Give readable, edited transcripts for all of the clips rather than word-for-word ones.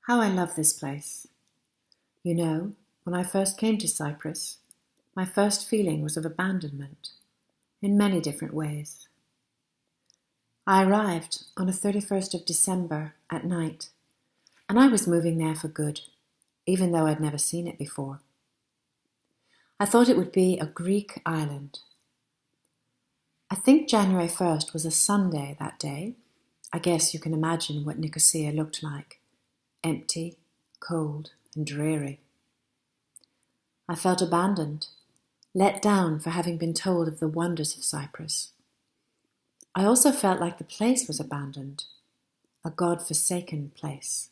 How I love this place. You know, when I first came to Cyprus, my first feeling was of abandonment, in many different ways. I arrived on the 31st of December at night, and I was moving there for good, even though I'd never seen it before. I thought it would be a Greek island. I think January 1st was a Sunday that day. I guess you can imagine what Nicosia looked like. Empty, cold, and dreary. I felt abandoned, let down for having been told of the wonders of Cyprus. I also felt like the place was abandoned, a God-forsaken place.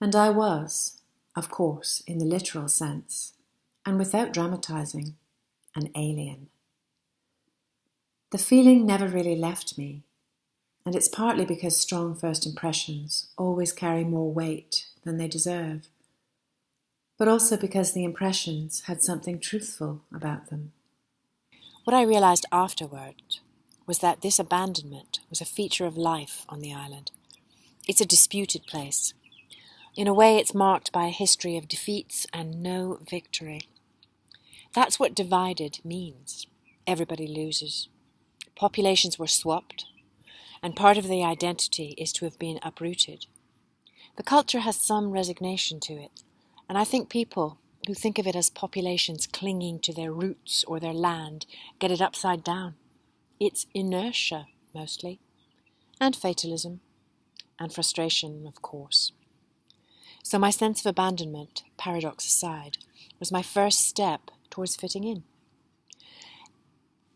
And I was, of course, in the literal sense, and without dramatizing, an alien. The feeling never really left me, and it's partly because strong first impressions always carry more weight than they deserve, but also because the impressions had something truthful about them. What I realized afterward was that this abandonment was a feature of life on the island. It's a disputed place. In a way, it's marked by a history of defeats and no victory. That's what divided means. Everybody loses. Populations were swapped, and part of the identity is to have been uprooted. The culture has some resignation to it, and I think people who think of it as populations clinging to their roots or their land get it upside down. It's inertia, mostly, and fatalism, and frustration, of course. So my sense of abandonment, paradox aside, was my first step towards fitting in.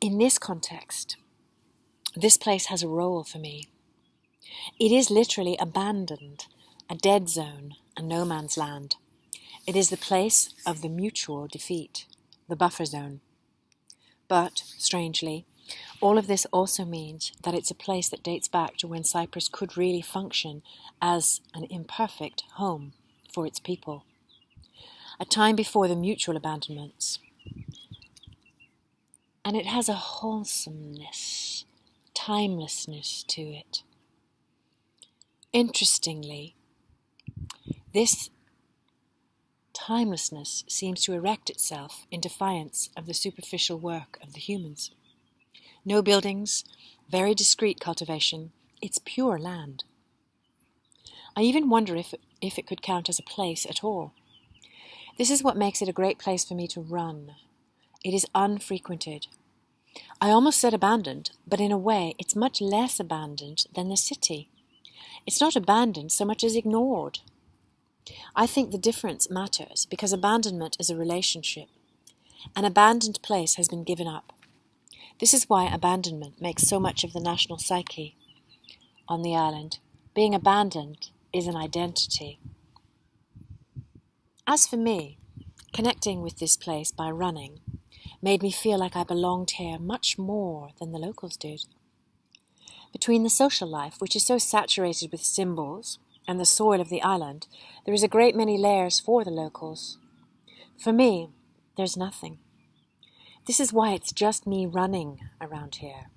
In this context, this place has a role for me. It is literally abandoned, a dead zone, a no man's land. It is the place of the mutual defeat, the buffer zone. But, strangely, all of this also means that it's a place that dates back to when Cyprus could really function as an imperfect home for its people. A time before the mutual abandonments. And it has a wholesomeness, timelessness to it. Interestingly, this timelessness seems to erect itself in defiance of the superficial work of the humans. No buildings, very discreet cultivation, it's pure land. I even wonder if it could count as a place at all. This is what makes it a great place for me to run. It is unfrequented. I almost said abandoned, but in a way it's much less abandoned than the city. It's not abandoned so much as ignored. I think the difference matters because abandonment is a relationship. An abandoned place has been given up. This is why abandonment makes so much of the national psyche on the island. Being abandoned is an identity. As for me, connecting with this place by running made me feel like I belonged here much more than the locals did. Between the social life, which is so saturated with symbols, and the soil of the island, there is a great many layers for the locals. For me, there's nothing. This is why it's just me running around here.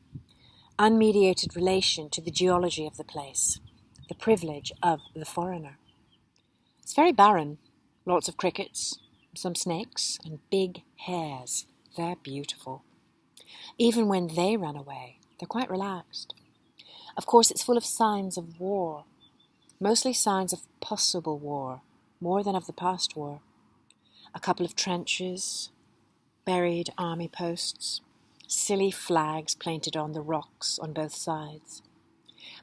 Unmediated relation to the geology of the place, the privilege of the foreigner. It's very barren, lots of crickets, some snakes, and big hares. They're beautiful. Even when they run away, they're quite relaxed. Of course, it's full of signs of war, mostly signs of possible war, more than of the past war. A couple of trenches, buried army posts, silly flags painted on the rocks on both sides.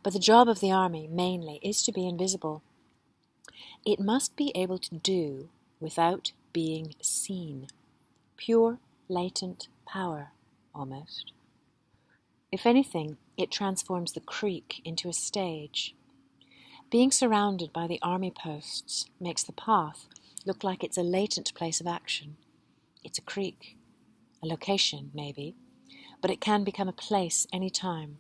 But the job of the army, mainly, is to be invisible. It must be able to do without being seen. Pure, latent power, almost. If anything, it transforms the creek into a stage. Being surrounded by the army posts makes the path look like it's a latent place of action. It's a creek, a location, maybe, but it can become a place any time.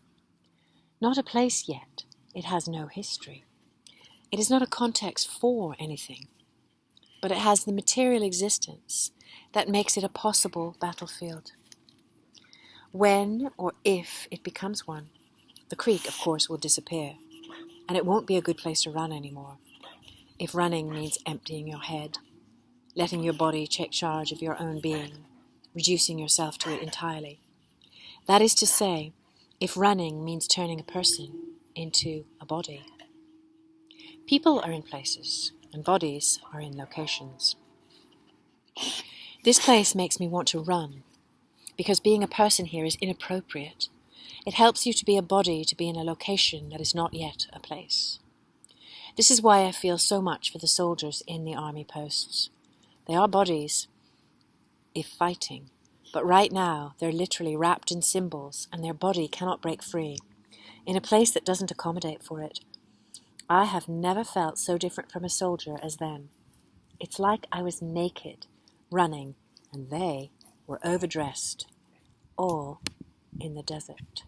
Not a place yet, it has no history. It is not a context for anything, but it has the material existence that makes it a possible battlefield. When or if it becomes one, the creek, of course, will disappear, and it won't be a good place to run anymore. if running means emptying your head, letting your body take charge of your own being, reducing yourself to it entirely. That is to say, if running means turning a person into a body. People are in places, and bodies are in locations. This place makes me want to run, because being a person here is inappropriate. It helps you to be a body, to be in a location that is not yet a place. This is why I feel so much for the soldiers in the army posts. They are bodies, if fighting, but right now they're literally wrapped in symbols, and their body cannot break free, in a place that doesn't accommodate for it. I have never felt so different from a soldier as then. It's like I was naked, running, and they were overdressed, all in the desert.